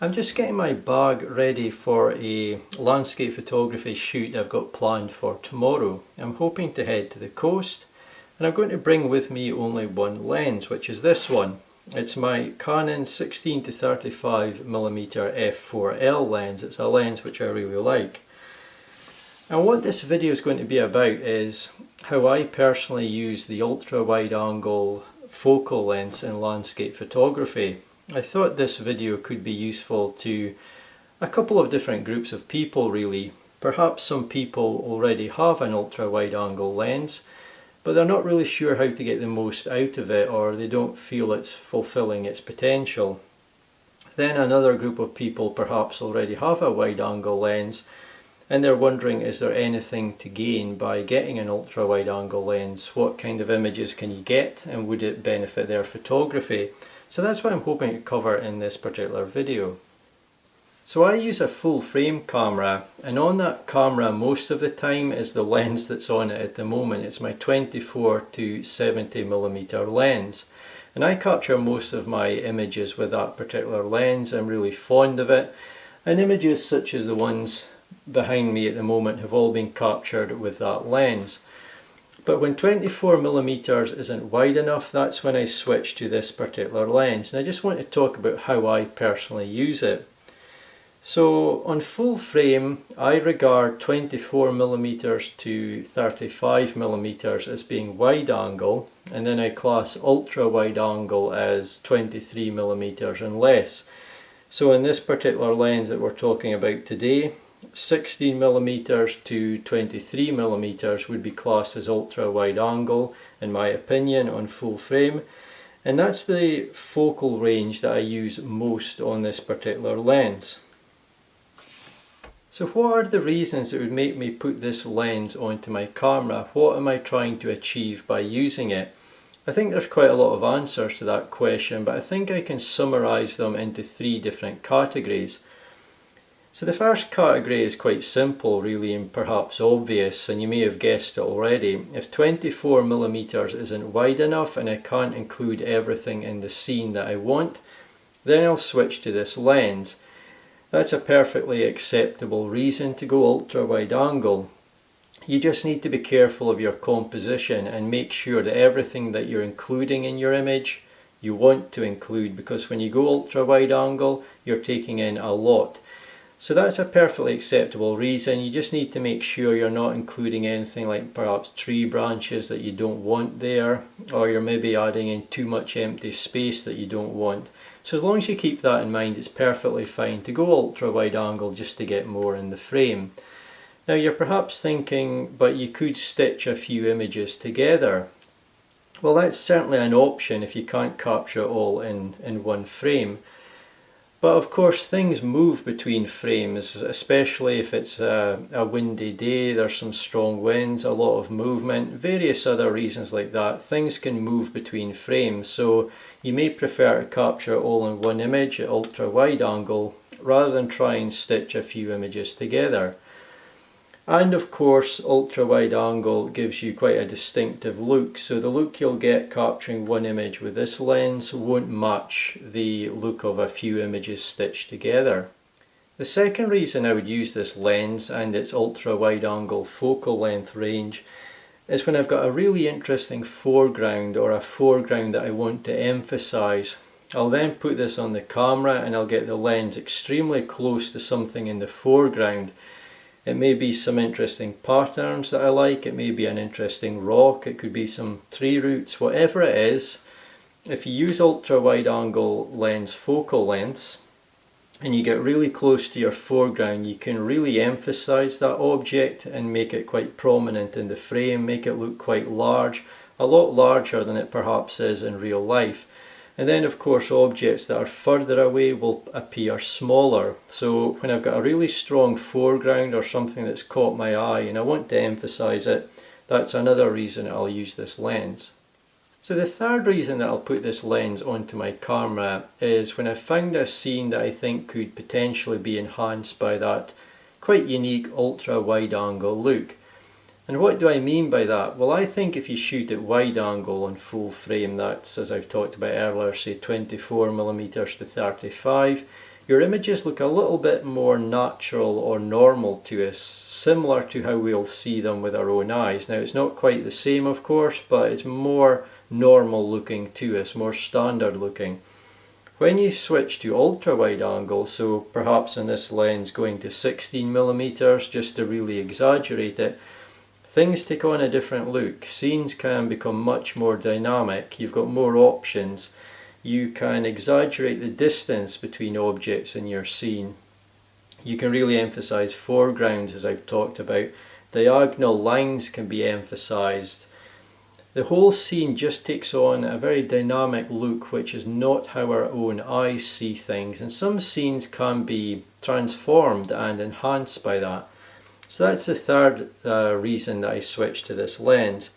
I'm just getting my bag ready for a landscape photography shoot I've got planned for tomorrow. I'm hoping to head to the coast, and I'm going to bring with me only one lens, which is this one. It's my Canon 16 to 35mm f4L lens. It's a lens which I really like. And what this video is going to be about is how I personally use the ultra wide angle focal lengths in landscape photography. I thought this video could be useful to a couple of different groups of people really. Perhaps some people already have an ultra wide angle lens, but they're not really sure how to get the most out of it, or they don't feel it's fulfilling its potential. Then another group of people perhaps already have a wide angle lens, and they're wondering, is there anything to gain by getting an ultra wide angle lens? What kind of images can you get, and would it benefit their photography? So that's what I'm hoping to cover in this particular video. So I use a full frame camera, and on that camera most of the time is the lens that's on it at the moment. It's my 24 to 70mm lens, and I capture most of my images with that particular lens. I'm really fond of it, and images such as the ones behind me at the moment have all been captured with that lens. But when 24mm isn't wide enough, that's when I switch to this particular lens. And I just want to talk about how I personally use it. So on full frame, I regard 24mm to 35mm as being wide angle, and then I class ultra wide angle as 23mm and less. So in this particular lens that we're talking about today, 16mm to 23mm would be classed as ultra wide angle in my opinion on full frame, and that's the focal range that I use most on this particular lens. So what are the reasons that would make me put this lens onto my camera? What am I trying to achieve by using it? I think there's quite a lot of answers to that question, but I think I can summarise them into three different categories. So the first category is quite simple really, and perhaps obvious, and you may have guessed it already. If 24mm isn't wide enough and I can't include everything in the scene that I want, then I'll switch to this lens. That's a perfectly acceptable reason to go ultra wide angle. You just need to be careful of your composition and make sure that everything that you're including in your image you want to include, because when you go ultra wide angle you're taking in a lot. So that's a perfectly acceptable reason. You just need to make sure you're not including anything like perhaps tree branches that you don't want there, or you're maybe adding in too much empty space that you don't want. So as long as you keep that in mind, it's perfectly fine to go ultra wide angle just to get more in the frame. Now you're perhaps thinking, but you could stitch a few images together. Well, that's certainly an option if you can't capture it all in one frame. But of course things move between frames, especially if it's a windy day, there's some strong winds, a lot of movement, various other reasons like that. Things can move between frames, so you may prefer to capture all in one image at ultra wide angle rather than try and stitch a few images together. And of course ultra wide angle gives you quite a distinctive look, so the look you'll get capturing one image with this lens won't match the look of a few images stitched together. The second reason I would use this lens and its ultra wide angle focal length range is when I've got a really interesting foreground, or a foreground that I want to emphasize. I'll then put this on the camera and I'll get the lens extremely close to something in the foreground. It may be some interesting patterns that I like, it may be an interesting rock, it could be some tree roots, whatever it is. If you use ultra wide angle lens focal lengths and you get really close to your foreground, you can really emphasize that object and make it quite prominent in the frame, make it look quite large, a lot larger than it perhaps is in real life. And then of course objects that are further away will appear smaller. So when I've got a really strong foreground or something that's caught my eye and I want to emphasize it, that's another reason I'll use this lens. So the third reason that I'll put this lens onto my camera is when I found a scene that I think could potentially be enhanced by that quite unique ultra wide angle look. And what do I mean by that? Well, I think if you shoot at wide angle on full frame, that's, as I've talked about earlier, say 24mm to 35, your images look a little bit more natural or normal to us, similar to how we'll see them with our own eyes. Now it's not quite the same of course, but it's more normal looking to us, more standard looking. When you switch to ultra wide angle, so perhaps in this lens going to 16mm just to really exaggerate it, things take on a different look. Scenes can become much more dynamic, you've got more options. You can exaggerate the distance between objects in your scene. You can really emphasize foregrounds, as I've talked about. Diagonal lines can be emphasized. The whole scene just takes on a very dynamic look, which is not how our own eyes see things, and some scenes can be transformed and enhanced by that. So that's the third reason that I switched to this lens.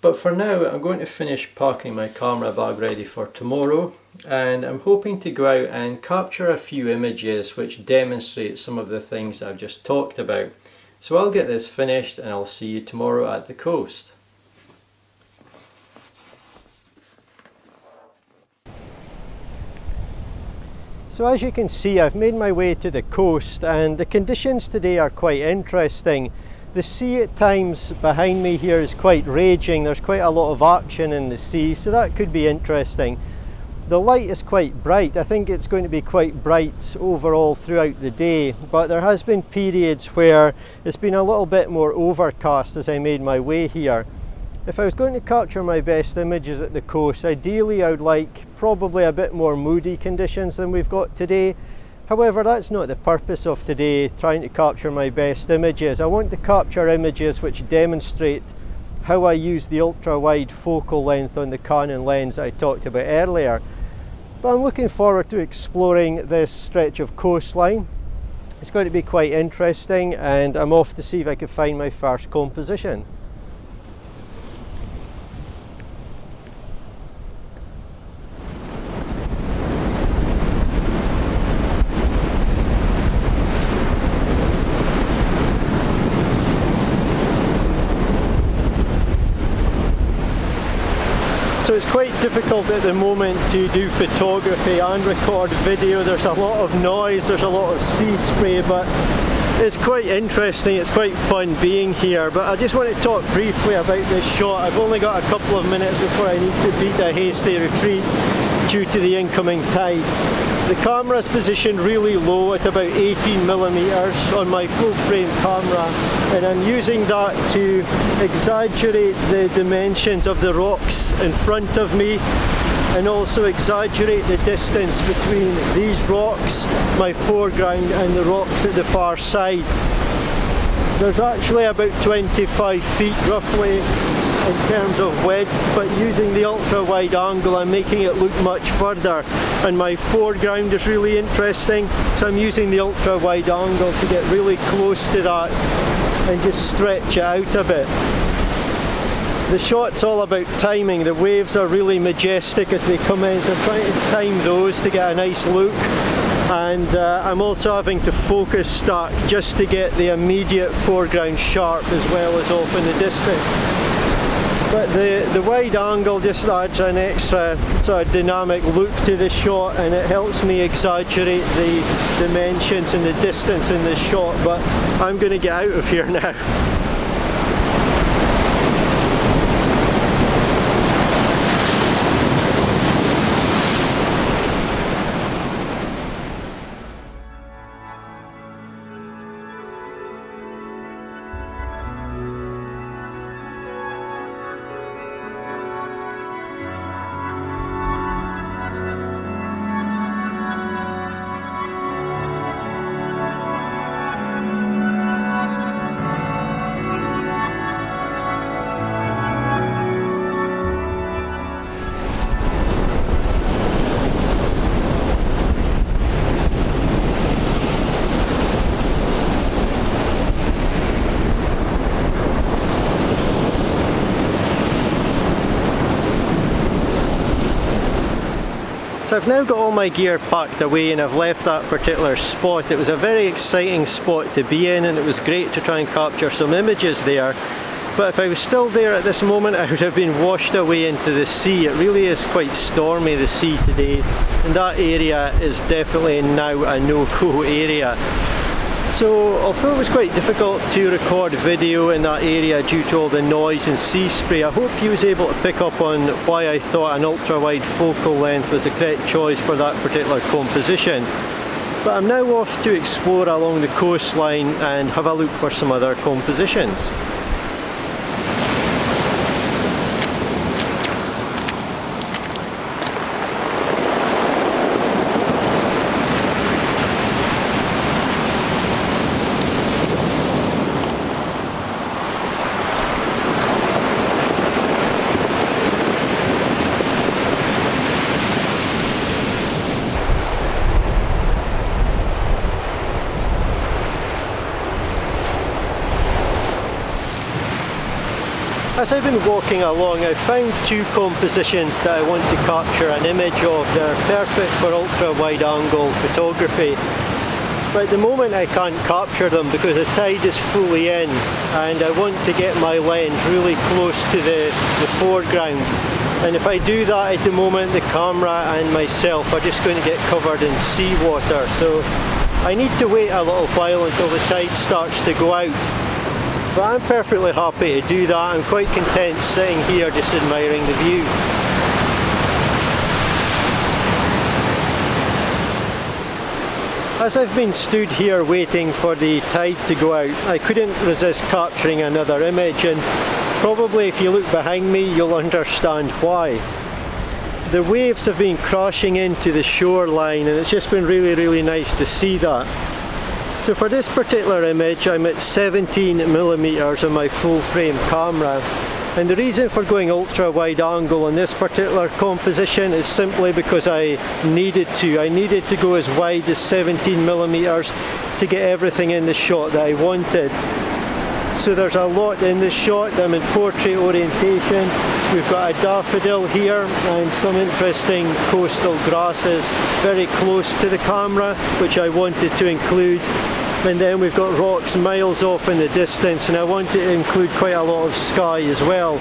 But for now I'm going to finish packing my camera bag ready for tomorrow, and I'm hoping to go out and capture a few images which demonstrate some of the things that I've just talked about. So I'll get this finished and I'll see you tomorrow at the coast. So as you can see, I've made my way to the coast and the conditions today are quite interesting. The sea at times behind me here is quite raging, there's quite a lot of action in the sea, so that could be interesting. The light is quite bright, I think it's going to be quite bright overall throughout the day, but there has been periods where it's been a little bit more overcast as I made my way here. If I was going to capture my best images at the coast, ideally I would like probably a bit more moody conditions than we've got today. However, that's not the purpose of today, trying to capture my best images. I want to capture images which demonstrate how I use the ultra-wide focal length on the Canon lens I talked about earlier. But I'm looking forward to exploring this stretch of coastline. It's going to be quite interesting, and I'm off to see if I can find my first composition. So it's quite difficult at the moment to do photography and record video. There's a lot of noise, there's a lot of sea spray, but it's quite interesting, it's quite fun being here. But I just want to talk briefly about this shot. I've only got a couple of minutes before I need to beat a hasty retreat due to the incoming tide. The camera's positioned really low at about 18mm on my full frame camera, and I'm using that to exaggerate the dimensions of the rocks in front of me and also exaggerate the distance between these rocks, my foreground, and the rocks at the far side. There's actually about 25 feet roughly in terms of width, but using the ultra wide angle I'm making it look much further, and my foreground is really interesting, so I'm using the ultra wide angle to get really close to that and just stretch it out a bit. The shot's all about timing. The waves are really majestic as they come in, so I'm trying to time those to get a nice look, and I'm also having to focus stack just to get the immediate foreground sharp as well as off in the distance. But the wide angle just adds an extra sort of dynamic look to the shot, and it helps me exaggerate the dimensions and the distance in the shot. But I'm going to get out of here now. So I've now got all my gear packed away and I've left that particular spot. It was a very exciting spot to be in, and it was great to try and capture some images there. But if I was still there at this moment, I would have been washed away into the sea. It really is quite stormy, the sea today, and that area is definitely now a no-go area. So although it was quite difficult to record video in that area due to all the noise and sea spray, I hope you was able to pick up on why I thought an ultra-wide focal length was the correct choice for that particular composition. But I'm now off to explore along the coastline and have a look for some other compositions. As I've been walking along, I've found two compositions that I want to capture an image of. They're perfect for ultra-wide angle photography. But at the moment I can't capture them because the tide is fully in and I want to get my lens really close to the foreground. And if I do that at the moment, the camera and myself are just going to get covered in seawater. So I need to wait a little while until the tide starts to go out. But I'm perfectly happy to do that. I'm quite content sitting here just admiring the view. As I've been stood here waiting for the tide to go out, I couldn't resist capturing another image, and probably if you look behind me you'll understand why. The waves have been crashing into the shoreline and it's just been really nice to see that. So for this particular image I'm at 17mm on my full frame camera, and the reason for going ultra wide angle on this particular composition is simply because I needed to go as wide as 17mm to get everything in the shot that I wanted. So there's a lot in this shot. I'm in portrait orientation. We've got a daffodil here and some interesting coastal grasses very close to the camera, which I wanted to include. And then we've got rocks miles off in the distance, and I wanted to include quite a lot of sky as well.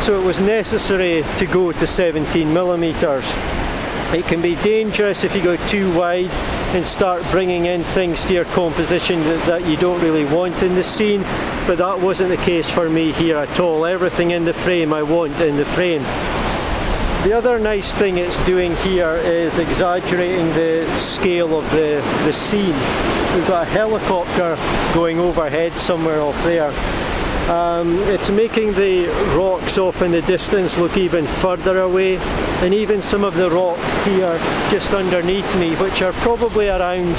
So it was necessary to go to 17mm. It can be dangerous if you go too wide and start bringing in things to your composition that you don't really want in the scene, but that wasn't the case for me here at all. Everything in the frame I want in the frame. The other nice thing it's doing here is exaggerating the scale of the scene. We've got a helicopter going overhead somewhere off there. It's making the rocks off in the distance look even further away, and even some of the rocks here just underneath me, which are probably around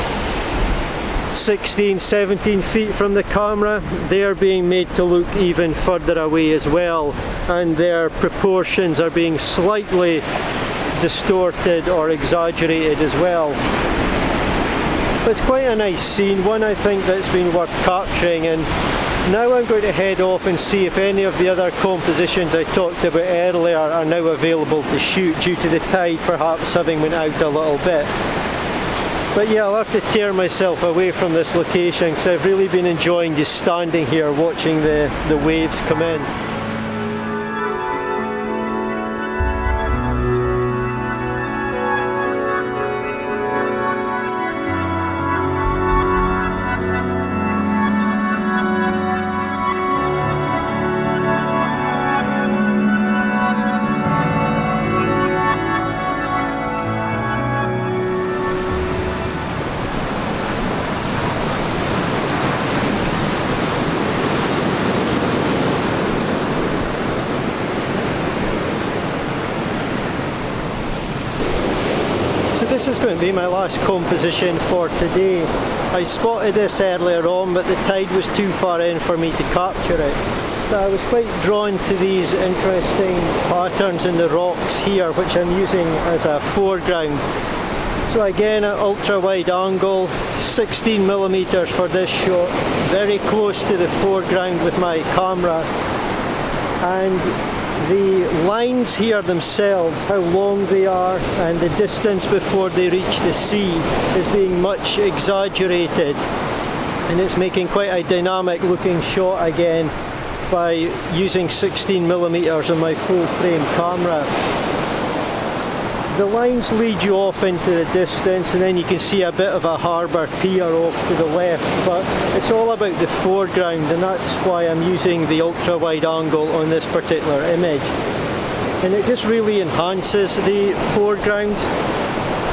16, 17 feet from the camera, they're being made to look even further away as well, and their proportions are being slightly distorted or exaggerated as well. But it's quite a nice scene, one I think that's been worth capturing, and now I'm going to head off and see if any of the other compositions I talked about earlier are now available to shoot due to the tide perhaps having went out a little bit. But yeah, I'll have to tear myself away from this location because I've really been enjoying just standing here watching the waves come in. So this is going to be my last composition for today. I spotted this earlier on, but the tide was too far in for me to capture it. But I was quite drawn to these interesting patterns in the rocks here, which I'm using as a foreground. So again, at ultra wide angle, 16mm for this shot, very close to the foreground with my camera. And the lines here themselves, how long they are and the distance before they reach the sea is being much exaggerated, and it's making quite a dynamic looking shot again. by using 16mm on my full frame camera. The lines lead you off into the distance, and then you can see a bit of a harbour pier off to the left, but it's all about the foreground, and that's why I'm using the ultra wide angle on this particular image. And it just really enhances the foreground,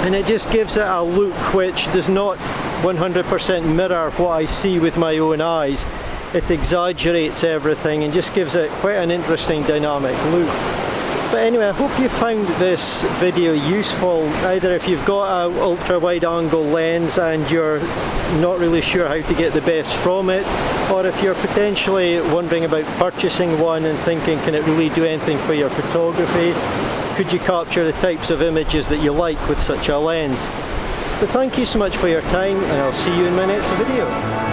and it just gives it a look which does not 100% mirror what I see with my own eyes. It exaggerates everything and just gives it quite an interesting dynamic look. But anyway, I hope you found this video useful, either if you've got an ultra wide angle lens and you're not really sure how to get the best from it, or if you're potentially wondering about purchasing one and thinking, can it really do anything for your photography? Could you capture the types of images that you like with such a lens? But thank you so much for your time, and I'll see you in my next video.